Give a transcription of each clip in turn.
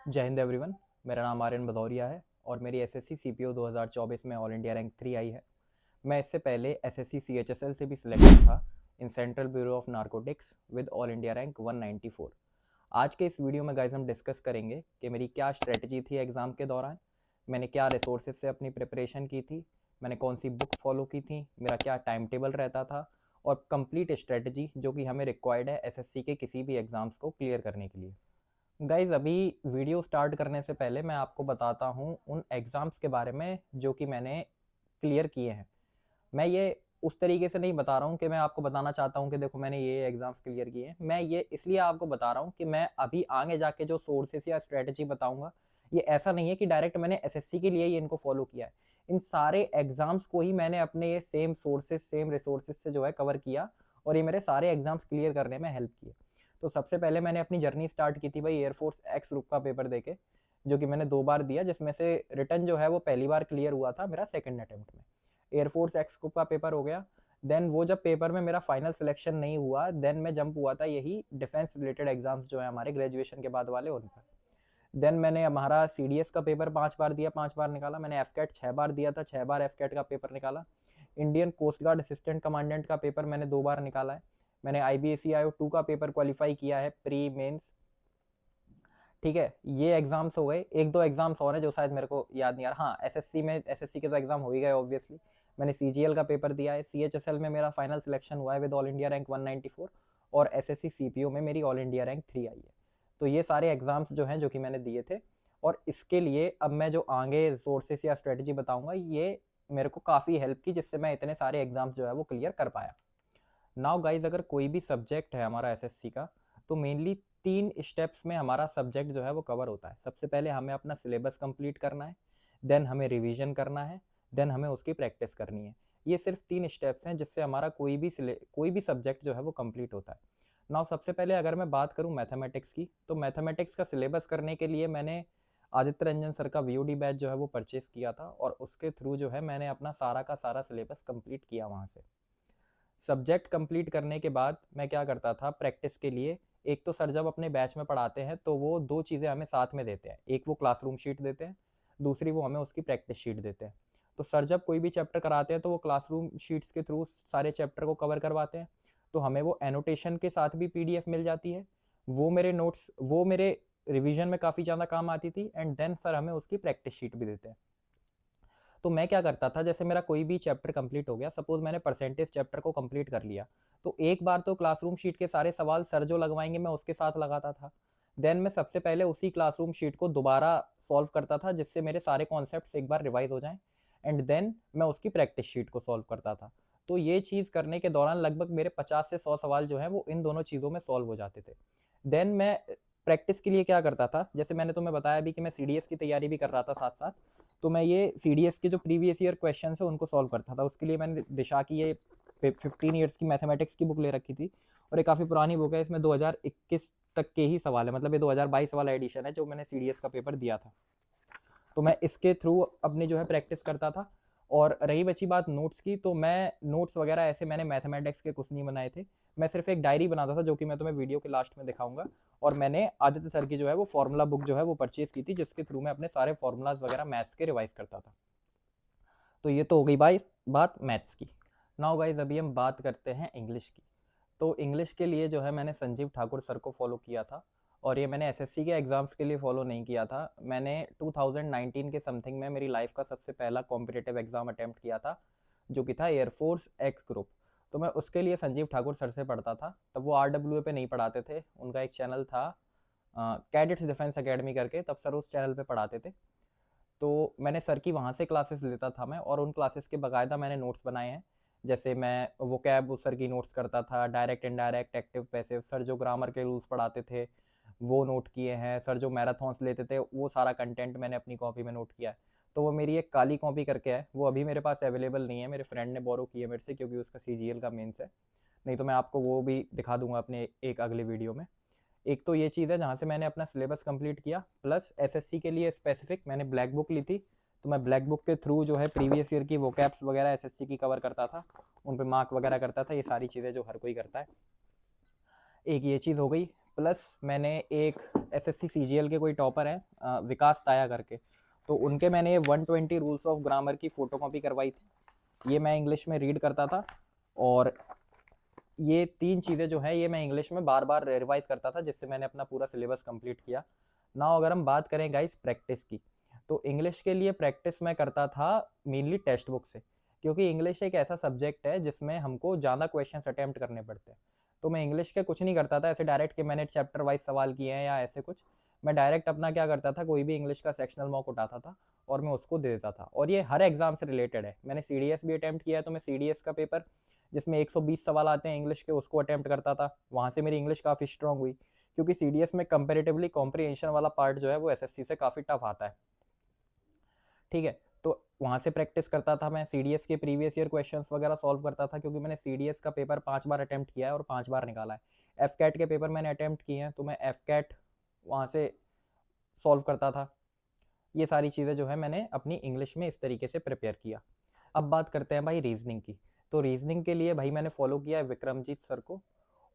जय हिंद एवरीवन। मेरा नाम आर्यन भदौरिया है और मेरी एसएससी सीपीओ 2024 में ऑल इंडिया रैंक 3 आई है। मैं इससे पहले एसएससी सीएचएसएल से भी सिलेक्टेड था in central bureau of narcotics with all India rank 194। आज के इस वीडियो में गाइस हम डिस्कस करेंगे कि मेरी क्या स्ट्रेटजी थी एग्ज़ाम के दौरान, मैंने क्या रिसोर्सेज से अपनी प्रिपरेशन की थी, मैंने कौन सी बुक्स फॉलो की थी, मेरा क्या टाइम टेबल रहता था और कंप्लीट स्ट्रेटजी जो कि हमें रिक्वायर्ड है एसएससी के किसी भी एग्ज़ाम्स को क्लियर करने के लिए। गाइज अभी वीडियो स्टार्ट करने से पहले मैं आपको बताता हूँ उन एग्ज़ाम्स के बारे में जो कि मैंने क्लियर किए हैं। मैं ये उस तरीके से नहीं बता रहा हूँ कि मैं आपको बताना चाहता हूँ कि देखो मैंने ये एग्ज़ाम्स क्लियर किए हैं। मैं ये इसलिए आपको बता रहा हूँ कि मैं अभी आगे जाके जो सोर्सेस या स्ट्रेटजी बताऊँगा, ये ऐसा नहीं है कि डायरेक्ट मैंने एसएससी के लिए ही इनको फॉलो किया है। इन सारे एग्ज़ाम्स को ही मैंने अपने ये सेम सोर्सेज सेम रिसोर्सेज से जो है कवर किया और ये मेरे सारे एग्ज़ाम्स क्लियर करने में हेल्प किए। तो सबसे पहले मैंने अपनी जर्नी स्टार्ट की थी भाई एयरफोर्स एक्स ग्रुप का पेपर देके, जो कि मैंने 2 बार दिया, जिसमें से रिटर्न जो है वो पहली बार क्लियर हुआ था मेरा सेकंड अटेम्प्ट में। एयरफोर्स एक्स ग्रुप का पेपर हो गया। देन वो जब पेपर में मेरा फाइनल सिलेक्शन नहीं हुआ, देन मैं जंप हुआ था यही डिफेंस रिलेटेड एग्जाम्स जो है हमारे ग्रेजुएशन के बाद वाले, उन पर। देन मैंने हमारा सीडीएस का पेपर 5 बार दिया, 5 बार निकाला। मैंने एफकेट 6 बार दिया था, 6 बार एफकेट का पेपर निकाला। Indian coast guard assistant commandant का पेपर मैंने 2 बार निकाला है। मैंने आईबीएससी आईओ 2 का पेपर क्वालिफाई किया है प्री मेंस। ठीक है, ये एग्जाम्स हो गए। एक दो एग्जाम्स और हैं जो शायद मेरे को याद नहीं आ रहा। हाँ, एसएससी के तो एग्जाम हो ही गए ऑब्वियसली। मैंने सीजीएल का पेपर दिया है, सीएचएसएल में मेरा फाइनल सिलेक्शन हुआ है विद ऑल इंडिया रैंक 194 और एसएससी सीपीओ में मेरी ऑल इंडिया रैंक 3 आई है। तो ये सारे एग्जाम्स जो हैं जो कि मैंने दिए थे, और इसके लिए अब मैं जो आगे सोर्सेस या स्ट्रेटजी बताऊंगा ये मेरे को काफ़ी हेल्प की, जिससे मैं इतने सारे एग्जाम्स जो है वो क्लियर कर पाया। नाउ गाइज, अगर कोई भी सब्जेक्ट है हमारा एसएससी का, तो मेनली 3 स्टेप्स में हमारा सब्जेक्ट जो है वो कवर होता है। सबसे पहले हमें अपना सिलेबस कंप्लीट करना है, देन हमें रिवीजन करना है, देन हमें उसकी प्रैक्टिस करनी है। ये सिर्फ 3 स्टेप्स हैं जिससे हमारा कोई भी सब्जेक्ट जो है वो कंप्लीट होता है। नाउ सबसे पहले अगर मैं बात करूं मैथमेटिक्स की, तो मैथमेटिक्स का सिलेबस करने के लिए मैंने आदित्य रंजन सर का वीओडी बैच जो है वो परचेस किया था, और उसके थ्रू जो है मैंने अपना सारा का सारा सिलेबस कंप्लीट किया वहाँ से। सब्जेक्ट कंप्लीट करने के बाद मैं क्या करता था प्रैक्टिस के लिए, एक तो सर जब अपने बैच में पढ़ाते हैं तो वो 2 चीज़ें हमें साथ में देते हैं। एक वो क्लासरूम शीट देते हैं, दूसरी वो हमें उसकी प्रैक्टिस शीट देते हैं। तो सर जब कोई भी चैप्टर कराते हैं तो वो क्लासरूम शीट्स के थ्रू सारे चैप्टर को कवर करवाते हैं। तो हमें वो एनोटेशन के साथ भी पीडीएफ मिल जाती है। वो मेरे रिवीजन में काफ़ी ज़्यादा काम आती थी, एंड देन सर हमें उसकी प्रैक्टिस शीट भी देते हैं। तो मैं क्या करता था, जैसे मेरा कोई भी चैप्टर कंप्लीट हो गया, सपोज मैंने परसेंटेज चैप्टर को कंप्लीट कर लिया, तो एक बार तो क्लासरूम शीट के सारे सवाल सर जो लगवाएंगे मैं उसके साथ लगाता था। देन मैं सबसे पहले उसी क्लासरूम शीट को दोबारा सॉल्व करता था, जिससे मेरे सारे कॉन्सेप्ट्स एक बार रिवाइज हो जाएं, एंड देन मैं उसकी प्रैक्टिस शीट को सॉल्व करता था। तो ये चीज़ करने के दौरान लगभग मेरे 50 से 100 सवाल जो है वो इन दोनों चीज़ों में सॉल्व हो जाते थे। देन मैं प्रैक्टिस के लिए क्या करता था, जैसे मैंने तुम्हें बताया भी कि मैं सीडीएस की तैयारी भी कर रहा था साथ साथ, तो मैं ये सीडीएस के जो प्रीवियस ईयर क्वेश्चन है उनको सॉल्व करता था। उसके लिए मैंने दिशा की ये 15 ईयर्स की मैथमेटिक्स की बुक ले रखी थी, और ये काफ़ी पुरानी बुक है। इसमें 2021 तक के ही सवाल है, मतलब ये 2022 वाला एडिशन है जो मैंने सीडीएस का पेपर दिया था। तो मैं इसके थ्रू अपनी जो है प्रैक्टिस करता था। और रही बची बात नोट्स की, तो मैं नोट्स वगैरह ऐसे मैंने मैथमेटिक्स के कुछ नहीं बनाए थे। मैं सिर्फ एक डायरी बनाता था जो कि मैं तुम्हें वीडियो के लास्ट में दिखाऊंगा। और मैंने आदित्य सर की जो है वो फॉर्मूला बुक जो है वो परचेज की थी, जिसके थ्रू मैं अपने सारे फॉर्मूलाज वगैरह मैथ्स के रिवाइज करता था। तो ये तो हो गई भाई बात मैथ्स की। नाउ गाइज, अभी हम बात करते हैं इंग्लिश की। तो इंग्लिश के लिए जो है मैंने संजीव ठाकुर सर को फॉलो किया था, और ये मैंने एसएससी के एग्ज़ाम्स के लिए फॉलो नहीं किया था। मैंने 2019 के समथिंग में मेरी लाइफ का सबसे पहला कॉम्पिटिटिव एग्ज़ाम अटैम्प्ट किया था, जो कि था एयरफोर्स एक्स ग्रुप। तो मैं उसके लिए संजीव ठाकुर सर से पढ़ता था। तब वो RWA पे नहीं पढ़ाते थे, उनका एक चैनल था कैडेट्स डिफेंस अकेडमी करके, तब सर उस चैनल पे पढ़ाते थे। तो मैंने सर की वहाँ से क्लासेस लेता था मैं, और उन क्लासेस के बाकायदा मैंने नोट्स बनाए हैं। जैसे मैं वो कैब सर की नोट्स करता था, direct indirect active passive, sir जो ग्रामर के रूल्स पढ़ाते थे वो नोट किए हैं, सर जो मैराथन्स लेते थे वो सारा कंटेंट मैंने अपनी कॉपी में नोट किया है। तो वो मेरी एक काली कॉपी करके है, वो अभी मेरे पास अवेलेबल नहीं है, मेरे फ्रेंड ने बोरो की है मेरे से, क्योंकि उसका सीजीएल का मेंस है। नहीं तो मैं आपको वो भी दिखा दूंगा अपने एक अगले वीडियो में। एक तो ये चीज़ है जहाँ से मैंने अपना सिलेबस कंप्लीट किया, प्लस एसएससी के लिए स्पेसिफिक मैंने ब्लैक बुक ली थी। तो मैं ब्लैक बुक के थ्रू जो है प्रीवियस ईयर की वोकैब्स वगैरह एसएससी की कवर करता था, उन पे मार्क वगैरह करता था, ये सारी चीज़ें जो हर कोई करता है। एक ये चीज़ हो गई। प्लस मैंने एक एसएससी सीजीएल के कोई टॉपर हैं विकास ताया करके, तो उनके मैंने ये 120 रूल्स ऑफ ग्रामर की फ़ोटोकॉपी करवाई थी। ये मैं इंग्लिश में रीड करता था और ये 3 चीज़ें जो हैं ये मैं इंग्लिश में बार बार रिवाइज करता था, जिससे मैंने अपना पूरा सिलेबस कंप्लीट किया। ना अगर हम बात करें गाइस प्रैक्टिस की, तो इंग्लिश के लिए प्रैक्टिस मैं करता था मेनली टेक्स्ट बुक से, क्योंकि इंग्लिश एक ऐसा सब्जेक्ट है जिसमें हमको ज़्यादा क्वेश्चंस अटेम्प्ट करने पड़ते हैं। तो मैं इंग्लिश के कुछ नहीं करता था ऐसे डायरेक्ट कि मैंने चैप्टर वाइज सवाल किए हैं या ऐसे कुछ। मैं डायरेक्ट अपना क्या करता था, कोई भी इंग्लिश का सेक्शनल मॉक उठाता था और मैं उसको दे देता था। और ये हर एग्जाम से रिलेटेड है। मैंने सीडीएस भी अटेम्प्ट किया है, तो मैं सीडीएस का पेपर जिसमें 120 सवाल आते हैं इंग्लिश के, उसको अटेम्प्ट करता था। वहाँ से मेरी इंग्लिश काफ़ी स्ट्रांग हुई, क्योंकि सीडीएस में कंपेरेटिवली कॉम्प्रिहेंशन वाला पार्ट जो है वो एसएससी से काफ़ी टफ आता है। ठीक है, तो वहाँ से प्रैक्टिस करता था मैं, सीडीएस के प्रीवियस ईयर क्वेश्चंस वगैरह सॉल्व करता था, क्योंकि मैंने सीडीएस का पेपर 5 बार अटेम्प्ट किया है और 5 बार निकाला है। एफ कैट के पेपर मैंने अटेम्प्ट किए हैं, तो मैं एफ कैट वहाँ से सॉल्व करता था। ये सारी चीज़ें जो है मैंने अपनी इंग्लिश में इस तरीके से प्रिपेयर किया। अब बात करते हैं भाई रीजनिंग की। तो रीजनिंग के लिए भाई मैंने फॉलो किया है विक्रमजीत सर को।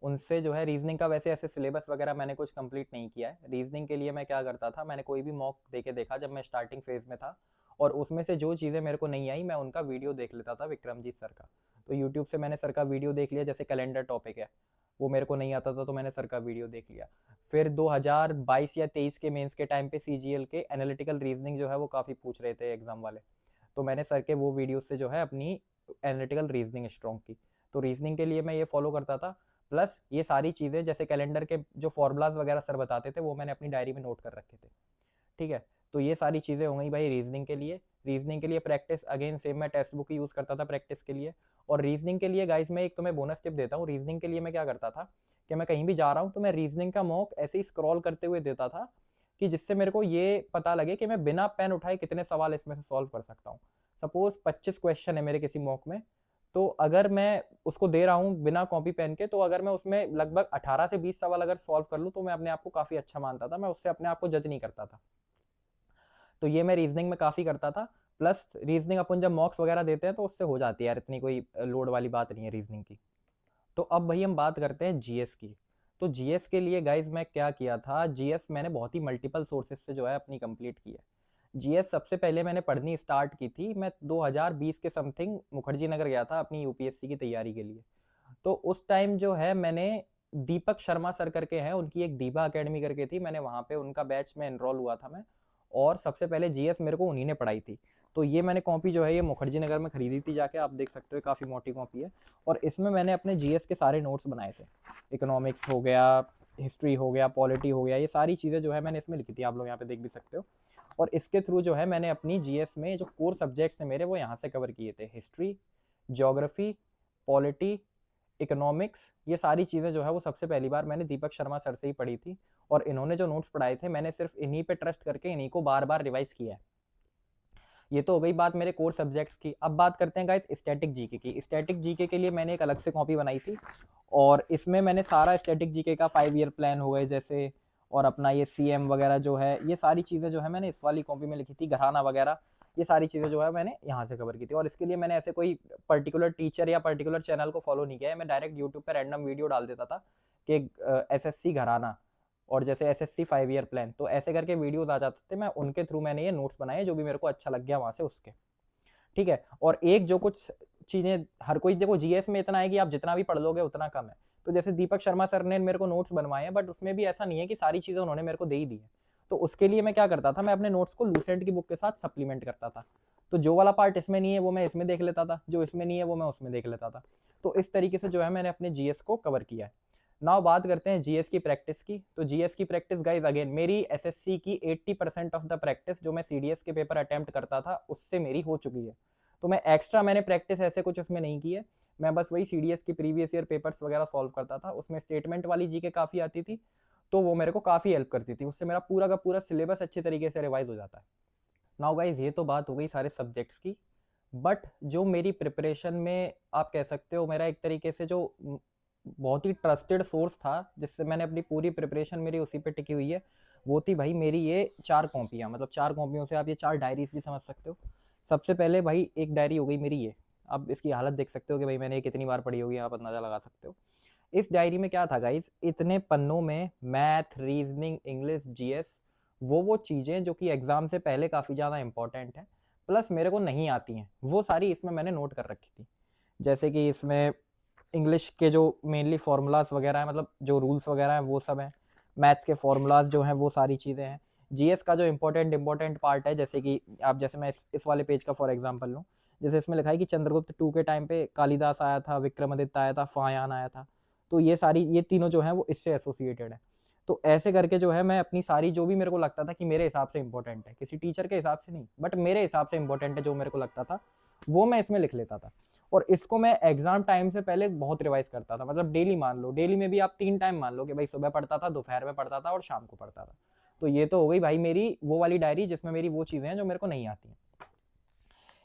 उनसे जो है रीजनिंग का वैसे ऐसे सिलेबस वगैरह मैंने कुछ कंप्लीट नहीं किया है। रीजनिंग के लिए मैं क्या करता था, मैंने कोई भी मॉक दे के देखा जब मैं स्टार्टिंग फेज में था, और उसमें से जो चीज़ें मेरे को नहीं आई मैं उनका वीडियो देख लेता था विक्रमजीत सर का। तो यूट्यूब से मैंने सर का वीडियो देख लिया, जैसे कैलेंडर टॉपिक है वो मेरे को नहीं आता था तो मैंने सर का वीडियो देख लिया। फिर 2022 या 23 के मेंस के टाइम पे सीजीएल के एनालिटिकल रीजनिंग जो है वो काफ़ी पूछ रहे थे एग्जाम वाले, तो मैंने सर के वो वीडियो से जो है अपनी एनालिटिकल रीजनिंग स्ट्रॉन्ग की। तो रीजनिंग के लिए मैं ये फॉलो करता था। प्लस ये सारी चीज़ें जैसे कैलेंडर के जो फॉर्मूलाज वगैरह सर बताते थे वो मैंने अपनी डायरी में नोट कर रखे थे। ठीक है, तो ये सारी चीज़ें हो गई भाई रीजनिंग के लिए। रीजनिंग के लिए प्रैक्टिस अगेन सेम मैं टेक्स्ट बुक यूज़ करता था प्रैक्टिस के लिए। और रीजनिंग के लिए गाइस मैं एक तुम्हें बोनस टिप देता हूँ। रीजनिंग के लिए मैं क्या करता था कि मैं कहीं भी जा रहा हूँ तो मैं रीजनिंग का मॉक ऐसे ही स्क्रॉल करते हुए देता था, कि जिससे मेरे को ये पता लगे कि मैं बिना पेन उठाए कितने सवाल इसमें से सॉल्व कर सकता हूँ। सपोज 25 क्वेश्चन है मेरे किसी मॉक में, तो अगर मैं उसको दे रहा हूँ बिना कॉपी पेन के, तो अगर मैं उसमें लगभग 18 से 20 सवाल अगर सॉल्व कर लूँ तो मैं अपने आप को काफ़ी अच्छा मानता था। मैं उससे अपने आप को जज नहीं करता था। तो ये मैं रीजनिंग में काफ़ी करता था। प्लस रीजनिंग अपन जब मॉक्स वगैरह देते हैं तो उससे हो जाती है यार, इतनी कोई लोड वाली बात नहीं है रीजनिंग की। तो अब भाई हम बात करते हैं जीएस की। तो जीएस के लिए गाइज मैं क्या किया था, जीएस मैंने बहुत ही मल्टीपल सोर्सेज से जो है अपनी कंप्लीट की है। जीएस सबसे पहले मैंने पढ़नी स्टार्ट की थी मैं 2020 के समथिंग मुखर्जी नगर गया था अपनी यूपीएससी की तैयारी के लिए। तो उस टाइम जो है मैंने दीपक शर्मा सर करके हैं, उनकी एक दीपा अकेडमी करके थी, मैंने वहाँ पे उनका बैच में एनरोल हुआ था मैं। और सबसे पहले जीएस मेरे को उन्हीं ने पढ़ाई थी। तो ये मैंने कॉपी जो है ये मुखर्जी नगर में खरीदी थी जाके, आप देख सकते हो काफ़ी मोटी कॉपी है। और इसमें मैंने अपने जीएस के सारे नोट्स बनाए थे। इकोनॉमिक्स हो गया, हिस्ट्री हो गया, पॉलिटी हो गया, ये सारी चीज़ें जो है मैंने इसमें लिखी थी, आप लोग यहाँ पे देख भी सकते हो। और इसके थ्रू जो है मैंने अपनी जीएस में जो कोर सब्जेक्ट्स हैं मेरे वो यहाँ से कवर किए थे। हिस्ट्री, ज्योग्राफी, पॉलिटी, इकोनॉमिक्स, ये सारी चीज़ें जो है वो सबसे पहली बार मैंने दीपक शर्मा सर से ही पढ़ी थी। और इन्होंने जो नोट्स पढ़ाए थे मैंने सिर्फ इन्हीं पे ट्रस्ट करके इन्हीं को बार बार रिवाइज किया है। ये तो हो गई बात मेरे कोर सब्जेक्ट्स की। अब बात करते हैं गाइस स्टैटिक जीके की। स्टैटिक जीके के लिए मैंने एक अलग से कॉपी बनाई थी, और इसमें मैंने सारा स्टैटिक जीके का 5 ईयर प्लान हो गए जैसे, और अपना ये सीएम वगैरह जो है ये सारी चीज़ें जो है मैंने इस वाली कॉपी में लिखी थी, घराना वगैरह, ये सारी चीज़ें जो है मैंने यहाँ से कवर की थी। और इसके लिए मैंने ऐसे कोई पर्टिकुलर टीचर या पर्टिकुलर चैनल को फॉलो नहीं किया है, मैं डायरेक्ट यूट्यूब पर रैंडम वीडियो डाल देता था कि एसएससी घराना और जैसे एसएससी 5 ईयर प्लान, तो ऐसे करके वीडियोज आ जाते थे, मैं उनके थ्रू मैंने ये नोट्स बनाए जो भी मेरे को अच्छा लग गया वहाँ से उसके। ठीक है, और एक जो कुछ चीज़ें हर कोई, देखो जीएस में इतना है कि आप जितना भी पढ़ लोगे उतना कम है। तो जैसे दीपक शर्मा सर ने मेरे को नोट्स बनवाए हैं, बट उसमें भी ऐसा नहीं है कि सारी चीज़ें उन्होंने मेरे को दे ही दी है। तो उसके लिए मैं क्या करता था, मैं अपने नोट्स को लूसेंट की बुक के साथ सप्लीमेंट करता था। तो जो वाला पार्ट इसमें नहीं है वो मैं इसमें देख लेता था, जो इसमें नहीं है वो मैं उसमें देख लेता था। तो इस तरीके से जो है मैंने अपने जीएस को कवर किया है। नाउ बात करते हैं जीएस की प्रैक्टिस की। तो जीएस की प्रैक्टिस गाइज अगेन मेरी एसएससी की 80% ऑफ द प्रैक्टिस जो मैं सीडीएस के पेपर अटेम्प्ट करता था उससे मेरी हो चुकी है। तो मैं एक्स्ट्रा मैंने प्रैक्टिस ऐसे कुछ इसमें नहीं की है। मैं बस वही सीडीएस की प्रीवियस ईयर पेपर्स वगैरह सॉल्व करता था, उसमें स्टेटमेंट वाली जीके काफ़ी आती थी, तो वो मेरे को काफ़ी हेल्प करती थी, उससे मेरा पूरा का पूरा सिलेबस अच्छे तरीके से रिवाइज हो जाता है। नाउ गाइज ये तो बात हो गई सारे सब्जेक्ट्स की, बट जो मेरी प्रिपरेशन में आप कह सकते हो मेरा एक तरीके से जो बहुत ही ट्रस्टेड सोर्स था जिससे मैंने अपनी पूरी प्रिपरेशन मेरी उसी पे टिकी हुई है, वो थी भाई मेरी ये 4 कॉपियाँ। मतलब 4 कॉपियों से आप ये 4 डायरीज भी समझ सकते हो। सबसे पहले भाई एक डायरी हो गई मेरी ये, अब इसकी हालत देख सकते हो कि भाई मैंने ये कितनी बार पढ़ी होगी, आप अंदाजा लगा सकते हो। इस डायरी में क्या था गाइस, इतने पन्नों में मैथ, रीजनिंग, इंग्लिश, जीएस, वो चीज़ें जो कि एग्जाम से पहले काफ़ी ज़्यादा इंपॉर्टेंट है, प्लस मेरे को नहीं आती हैं, वो सारी इसमें मैंने नोट कर रखी थी। जैसे कि इसमें इंग्लिश के जो मेनली फार्मूलाज वगैरह हैं, मतलब जो रूल्स वगैरह हैं वो सब हैं। मैथ्स के फार्मूलाज जो हैं वो सारी चीज़ें हैं। जीएस का जो इंपॉर्टेंट पार्ट है, जैसे कि आप, जैसे मैं इस वाले पेज का फॉर एग्जांपल लूँ, जैसे इसमें लिखा है कि चंद्रगुप्त टू के टाइम पे कालिदास आया था, विक्रमादित्य आया था, फायान आया था। तो ये तीनों जो हैं वो इससे एसोसिएटेड है। तो ऐसे करके जो है मैं अपनी सारी जो भी मेरे को लगता था कि मेरे हिसाब से इंपॉर्टेंट है, किसी टीचर के हिसाब से नहीं बट मेरे हिसाब से इंपॉर्टेंट है, जो मेरे को लगता था वो मैं इसमें लिख लेता था। और इसको मैं एग्जाम टाइम से पहले बहुत रिवाइज करता था, मतलब डेली मान लो, डेली में भी आप 3 टाइम मान लो कि भाई सुबह पढ़ता था, दोपहर में पढ़ता था और शाम को पढ़ता था। तो ये तो हो गई भाई मेरी वो वाली डायरी जिसमें मेरी वो चीजें हैं जो मेरे को नहीं आती हैं।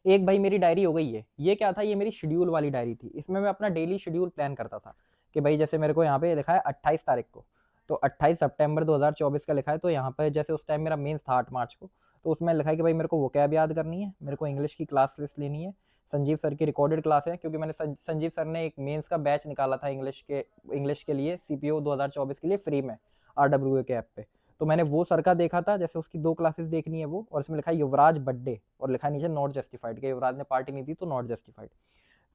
एक भाई मेरी डायरी हो गई है, ये क्या था, ये मेरी शेड्यूल वाली डायरी थी। इसमें मैं अपना डेली शेड्यूल प्लान करता था कि भाई जैसे मेरे को यहाँ पे लिखा है 28 तारीख को, तो 28 सितंबर 2024 का लिखा है, तो यहाँ पे जैसे उस टाइम मेरा मेंस था 8 मार्च को, तो उसमें लिखा है कि भाई मेरे को वोकैब याद करनी है, मेरे को इंग्लिश की क्लास लिस्ट लेनी है, संजीव सर की रिकॉर्डेड क्लास है, क्योंकि मैंने संजीव सर ने एक मेंस का बैच निकाला था इंग्लिश के लिए सीपीओ 2024 के लिए फ्री में RWA के ऐप पे। तो मैंने वो सर का देखा था, जैसे उसकी 2 क्लासेस देखनी है वो, और इसमें लिखा है युवराज बर्थडे और लिखा नीचे नॉट जस्टिफाइड, कि युवराज ने पार्टी नहीं दी तो नॉट जस्टिफाइड।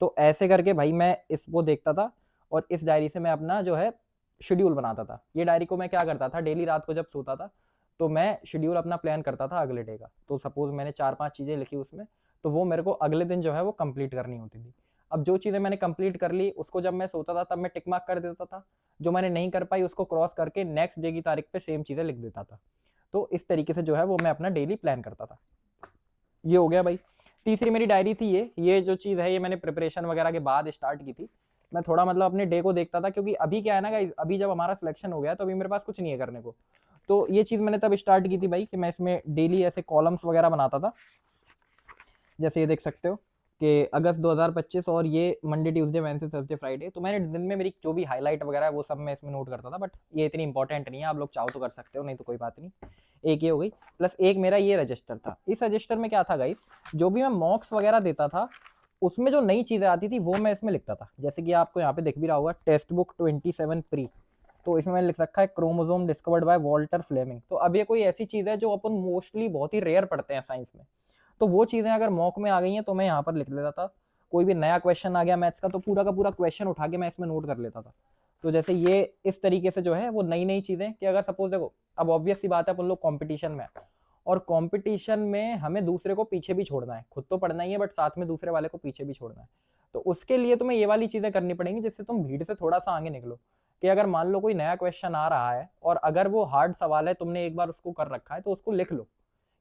तो ऐसे करके भाई मैं इसको देखता था और इस डायरी से मैं अपना जो है शेड्यूल बनाता था। ये डायरी को मैं क्या करता था, डेली रात को जब सोता था तो मैं शेड्यूल अपना प्लान करता था अगले डे का। तो सपोज मैंने 4-5 चीजें लिखी उसमें, तो वो मेरे को अगले दिन जो है वो कंप्लीट करनी होती थी। अब जो चीजें मैंने कंप्लीट कर ली उसको जब मैं सोता था तब मैं टिक मार्क कर देता था, जो मैंने नहीं कर पाई उसको क्रॉस करके नेक्स्ट डे की तारीख पे सेम चीजें लिख देता था। तो इस तरीके से जो है वो मैं अपना डेली प्लान करता था। ये हो गया भाई। तीसरी मेरी डायरी थी, ये जो चीज है ये मैंने प्रिपरेशन वगैरह के बाद स्टार्ट की थी। मैं थोड़ा मतलब अपने डे को देखता था, क्योंकि अभी क्या है ना गाइस, अभी जब हमारा सिलेक्शन हो गया तो अभी मेरे पास कुछ नहीं है करने को। तो ये चीज मैंने तब स्टार्ट की थी भाई कि मैं इसमें डेली ऐसे कॉलम्स वगैरह बनाता था। जैसे ये देख सकते हो कि अगस्त 2025 और ये Monday, Tuesday, Wednesday, Thursday, Friday. तो मैंने दिन में मेरी जो भी हाईलाइट वगैरह है वो सब मैं इसमें नोट करता था, बट ये इतनी इंपॉर्टेंट नहीं है, आप लोग चाहो तो कर सकते हो, नहीं तो कोई बात नहीं। एक ये हो गई, प्लस एक मेरा ये रजिस्टर था। इस रजिस्टर में क्या था गाइस, जो भी मैं मॉक्स वगैरह देता था उसमें जो नई चीजें आती थी वो मैं इसमें लिखता था। जैसे कि आपको यहाँ पे दिख भी रहा होगा टेक्स्ट बुक 27 प्री, तो इसमें मैंने लिख रखा है chromosome discovered by Walter Fleming. तो अब ये कोई ऐसी चीज है जो अपन मोस्टली बहुत ही रेयर पढ़ते हैं साइंस में, तो वो चीजें अगर मॉक में आ गई हैं तो मैं यहाँ पर लिख लेता था। कोई भी नया क्वेश्चन आ गया मैथ्स का तो पूरा का पूरा क्वेश्चन उठा के मैं इसमें नोट कर लेता था। तो जैसे ये इस तरीके से जो है वो नई नई चीजें, कि अगर सपोज देखो, अब ऑब्वियस सी बात है अपन लोग कंपटीशन में, और कंपटीशन में हमें दूसरे को पीछे भी छोड़ना है, खुद तो पढ़ना ही है बट साथ में दूसरे वाले को पीछे भी छोड़ना है। तो उसके लिए तुम्हें ये वाली चीजें करनी पड़ेंगी जिससे तुम भीड़ से थोड़ा सा आगे निकलो। कि अगर मान लो कोई नया क्वेश्चन आ रहा है और अगर वो हार्ड सवाल है, तुमने एक बार उसको कर रखा है, तो उसको लिख लो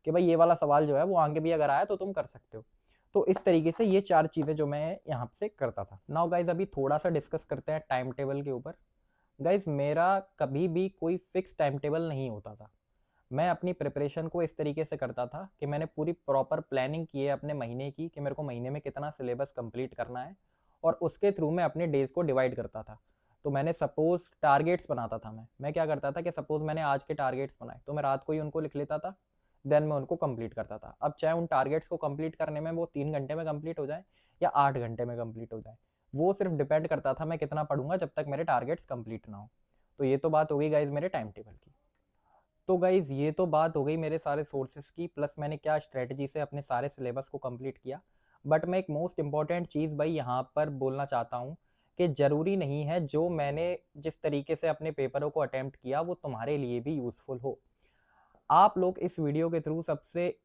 कि भाई ये वाला सवाल जो है वो आगे भी अगर आया तो तुम कर सकते हो। तो इस तरीके से ये 4 चीजें जो मैं यहाँ से करता था। नाउ गाइज अभी थोड़ा सा डिस्कस करते हैं टाइम टेबल के ऊपर। गाइज मेरा कभी भी कोई फिक्स टाइम टेबल नहीं होता था। मैं अपनी प्रिपरेशन को इस तरीके से करता था कि मैंने पूरी प्रॉपर प्लानिंग की है अपने महीने की, कि मेरे को महीने में कितना सिलेबस कंप्लीट करना है, और उसके थ्रू मैं अपने डेज को डिवाइड करता था। तो मैंने सपोज टारगेट्स बनाता था, मैं क्या करता था कि सपोज मैंने आज के टारगेट्स बनाए तो मैं रात को ही उनको लिख लेता था, देन मैं उनको कंप्लीट करता था। अब चाहे उन टारगेट्स को कंप्लीट करने में वो 3 घंटे में कंप्लीट हो जाए या 8 घंटे में कंप्लीट हो जाए, वो सिर्फ डिपेंड करता था मैं कितना पढ़ूंगा जब तक मेरे टारगेट्स कंप्लीट ना हो। तो ये तो बात हो गई गाइज मेरे टाइम टेबल की। तो गाइज ये तो बात हो गई मेरे सारे सोर्सेस की, प्लस मैंने क्या स्ट्रेटजी से अपने सारे सिलेबस को कंप्लीट किया। बट मैं एक मोस्ट इंपॉर्टेंट चीज़ भाई यहाँ पर बोलना चाहता हूँ कि ज़रूरी नहीं है जो मैंने जिस तरीके से अपने पेपरों को अटेम्प्ट किया वो तुम्हारे लिए भी यूज़फुल हो। आप लोग इस वीडियो के थ्रू सबसे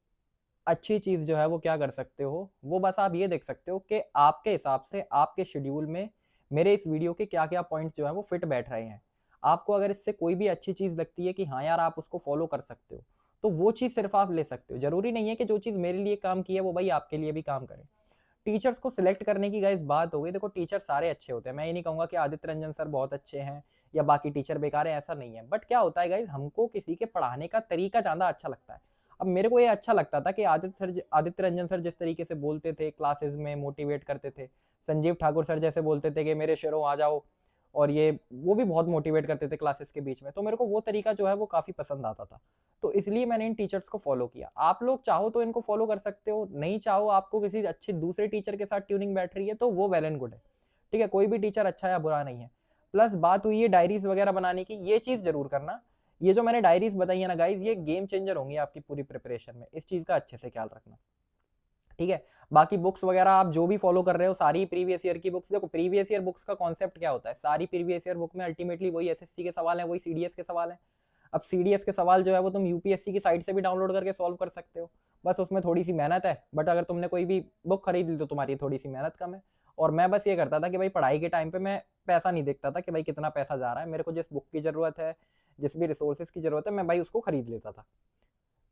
अच्छी चीज़ जो है वो क्या कर सकते हो, वो बस आप ये देख सकते हो कि आपके हिसाब से आपके शेड्यूल में मेरे इस वीडियो के क्या क्या पॉइंट्स जो है वो फिट बैठ रहे हैं। आपको अगर इससे कोई भी अच्छी चीज़ लगती है कि हाँ यार आप उसको फॉलो कर सकते हो, तो वो चीज़ सिर्फ आप ले सकते हो। जरूरी नहीं है कि जो चीज़ मेरे लिए काम की है वो भाई आपके लिए भी काम करे। टीचर्स को सिलेक्ट करने की गाइस बात हो गई, देखो टीचर सारे अच्छे होते हैं, मैं ये नहीं कहूंगा कि आदित्य रंजन सर बहुत अच्छे हैं या बाकी टीचर बेकार है, ऐसा नहीं है। बट क्या होता है गाइस, हमको किसी के पढ़ाने का तरीका ज्यादा अच्छा लगता है। अब मेरे को ये अच्छा लगता था कि आदित्य रंजन सर जिस तरीके से बोलते थे क्लासेस में, मोटिवेट करते थे। संजीव ठाकुर सर जैसे बोलते थे कि मेरे शेरों आ जाओ, और ये वो भी बहुत मोटिवेट करते थे क्लासेस के बीच में, तो मेरे को वो तरीका जो है वो काफी पसंद आता था। तो इसलिए मैंने इन टीचर्स को फॉलो किया। आप लोग चाहो तो इनको फॉलो कर सकते हो, नहीं चाहो आपको किसी अच्छे दूसरे टीचर के साथ ट्यूनिंग बैठ रही है तो वो वेल एंड गुड है, ठीक है, कोई भी टीचर अच्छा या बुरा नहीं है। प्लस बात हुई है डायरीज वगैरह बनाने की, ये चीज जरूर करना। ये जो मैंने डायरीज बताई है ना गाइज, ये गेम चेंजर होंगी आपकी पूरी प्रिपरेशन में, इस चीज का अच्छे से ख्याल रखना, ठीक है। बाकी बुक्स वगैरह आप जो भी फॉलो कर रहे हो, सारी प्रीवियस ईयर की बुक्स, देखो प्रीवियस ईयर बुक्स का कॉन्सेप्ट क्या होता है, सारी प्रीवियस ईयर बुक में अल्टीमेटली वही एसएससी के सवाल हैं, वही सीडीएस के सवाल हैं। अब सीडीएस के सवाल जो है वो तुम यूपीएससी की साइट से भी डाउनलोड करके सॉल्व कर सकते हो, बस उसमें थोड़ी सी मेहनत है, बट अगर तुमने कोई भी बुक खरीद ली तो तुम्हारी थोड़ी सी मेहनत कम है। और मैं बस ये करता था कि भाई पढ़ाई के टाइम पे मैं पैसा नहीं देखता था कि भाई कितना पैसा जा रहा है, मेरे को जिस बुक की जरूरत है, जिस भी रिसोर्सेज की जरूरत है, मैं भाई उसको खरीद लेता था,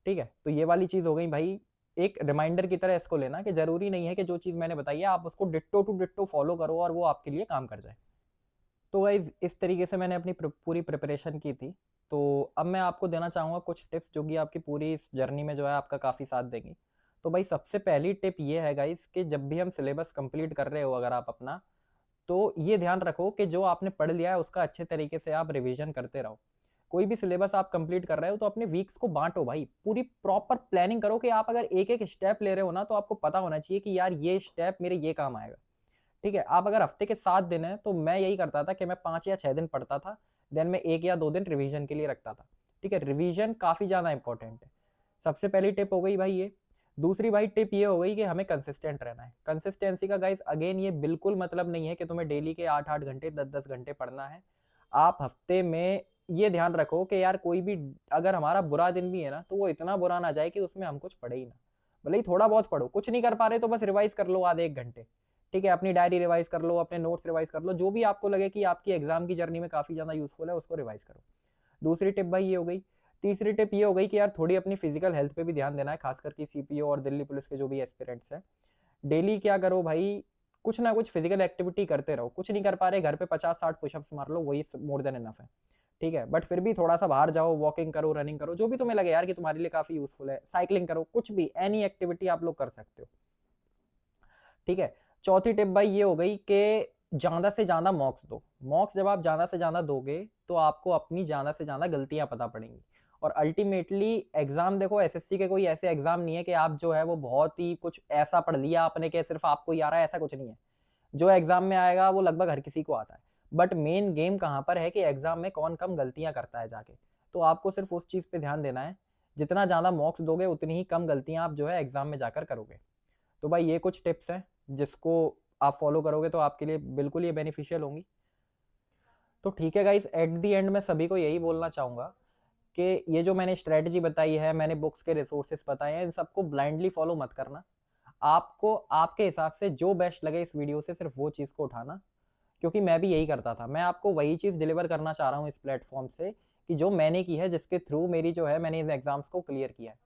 ठीक है। तो ये वाली चीज हो गई भाई, एक रिमाइंडर की तरह इसको लेना कि जरूरी नहीं है कि जो चीज मैंने बताई है आप उसको डिट्टो टू डिट्टो फॉलो करो और वो आपके लिए काम कर जाए। तो गाइज इस तरीके से मैंने अपनी पूरी प्रिपरेशन की थी। तो अब मैं आपको देना चाहूँगा कुछ टिप्स जो कि आपकी पूरी इस जर्नी में जो है आपका काफ़ी साथ देंगी। तो भाई सबसे पहली टिप ये है गाइज कि जब भी हम सिलेबस कंप्लीट कर रहे हो अगर आप अपना, तो ये ध्यान रखो कि जो आपने पढ़ लिया है उसका अच्छे तरीके से आप रिवीजन करते रहो। कोई भी सिलेबस आप कंप्लीट कर रहे हो तो अपने वीक्स को बांटो भाई, पूरी प्रॉपर प्लानिंग करो कि आप अगर एक एक स्टेप ले रहे हो ना तो आपको पता होना चाहिए कि यार ये स्टेप मेरे ये काम आएगा, ठीक है। आप अगर हफ्ते के 7 दिन है तो मैं यही करता था कि मैं 5 या 6 दिन पढ़ता था, देन मैं 1 या 2 दिन रिवीजन के लिए रखता था, ठीक है। रिवीजन काफी ज्यादा इंपॉर्टेंट है। सबसे पहली टिप हो गई भाई ये। दूसरी भाई टिप ये हो गई कि हमें कंसिस्टेंट रहना है। कंसिस्टेंसी का गाइस अगेन ये बिल्कुल मतलब नहीं है कि तुम्हें डेली के 8-8 घंटे 10-10 घंटे पढ़ना है। आप हफ्ते में ये ध्यान रखो कि यार कोई भी अगर हमारा बुरा दिन भी है ना तो वो इतना बुरा ना जाए कि उसमें हम कुछ पढ़े ही ना, भले ही थोड़ा बहुत पढ़ो, कुछ नहीं कर पा रहे तो बस रिवाइज कर लो आधे 1 घंटे, ठीक है। अपनी डायरी रिवाइज कर लो, अपने नोट्स रिवाइज कर लो, जो भी आपको लगे कि आपकी एग्जाम की जर्नी में काफी ज्यादा यूजफुल है उसको रिवाइज करो। दूसरी टिप भाई ये हो गई। तीसरी टिप ये हो गई कि यार थोड़ी अपनी फिजिकल हेल्थ पे भी ध्यान देना है, खास करके सीपीओ और दिल्ली पुलिस के जो भी एस्पिरेंट्स हैं। डेली क्या करो भाई, कुछ ना कुछ फिजिकल एक्टिविटी करते रहो। कुछ नहीं कर पा रहे घर पे 50-60 पुशअप्स मार लो, वही मोर देन इनफ है, ठीक है। बट फिर भी थोड़ा सा बाहर जाओ, वॉकिंग करो, रनिंग करो, जो भी तुम्हें लगे यार कि तुम्हारे लिए काफी यूजफुल है, साइकिलिंग करो, कुछ भी एनी एक्टिविटी आप लोग कर सकते हो, ठीक है। चौथी टिप भाई ये हो गई कि ज्यादा से ज्यादा मॉक्स दो। मॉक्स जब आप ज्यादा से ज्यादा दोगे तो आपको अपनी ज्यादा से ज्यादा गलतियां पता पड़ेंगी, और अल्टीमेटली एग्जाम, देखो एसएससी के कोई ऐसे एग्जाम नहीं है कि आप जो है वो बहुत ही कुछ ऐसा पढ़ लिया आपने कि सिर्फ आपको ही आ रहा है, ऐसा कुछ नहीं है। जो एग्जाम में आएगा वो लगभग हर किसी को आता है, बट मेन गेम कहाँ पर है कि एग्जाम में कौन कम गलतियां करता है जाके। तो आपको सिर्फ उस चीज पे ध्यान देना है, जितना ज्यादा मॉक्स दोगे उतनी ही कम गलतियां आप जो है एग्जाम में जाकर करोगे। तो भाई ये कुछ टिप्स हैं जिसको आप फॉलो करोगे तो आपके लिए बिल्कुल ये बेनिफिशियल होंगी। तो ठीक है गाइस, एट द एंड मैं सभी को यही बोलना चाहूंगा कि ये जो मैंने स्ट्रेटजी बताई है, मैंने बुक्स के रिसोर्सेस बताए हैं, इन सबको ब्लाइंडली फॉलो मत करना। आपको आपके हिसाब से जो बेस्ट लगे इस वीडियो से सिर्फ वो चीज़ को उठाना, क्योंकि मैं भी यही करता था। मैं आपको वही चीज़ डिलीवर करना चाह रहा हूँ इस प्लेटफॉर्म से कि जो मैंने की है, जिसके थ्रू मेरी जो है मैंने इन एग्जाम्स को क्लियर किया है,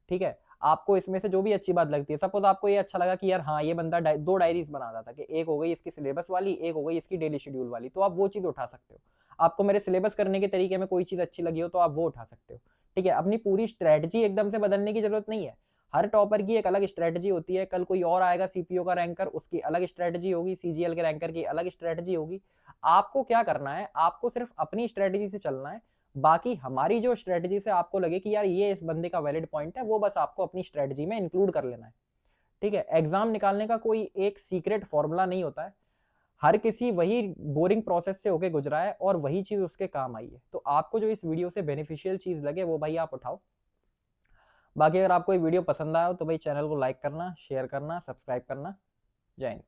ठीक है। आपको इसमें से जो भी अच्छी बात लगती है, सपोज आपको ये अच्छा लगा कि यार हाँ ये बंदा दो डायरीज बनाता था कि एक हो गई इसकी सिलेबस वाली, एक हो गई इसकी डेली शेड्यूल वाली, तो आप वो चीज उठा सकते हो। आपको मेरे सिलेबस करने के तरीके में कोई चीज अच्छी लगी हो तो आप वो उठा सकते हो, ठीक है। अपनी पूरी स्ट्रेटजी एकदम से बदलने की जरूरत नहीं है। हर टॉपर की एक अलग स्ट्रेटजी होती है, कल कोई और आएगा सीपीओ का रैंकर, उसकी अलग स्ट्रेटजी होगी, सीजीएल के रैंकर की अलग स्ट्रेटजी होगी। आपको क्या करना है, आपको सिर्फ अपनी स्ट्रेटजी से चलना है। बाकी हमारी जो स्ट्रेटजी से आपको लगे कि यार ये इस बंदे का वैलिड पॉइंट है, वो बस आपको अपनी स्ट्रेटजी में इंक्लूड कर लेना है, ठीक है। एग्जाम निकालने का कोई एक सीक्रेट फॉर्मूला नहीं होता है। हर किसी वही बोरिंग प्रोसेस से होके गुजरा है और वही चीज उसके काम आई है। तो आपको जो इस वीडियो से बेनिफिशियल चीज लगे वो भाई आप उठाओ। बाकी अगर आपको ये वीडियो पसंद आया हो तो भाई चैनल को लाइक करना, शेयर करना, सब्सक्राइब करना। जय हिंद।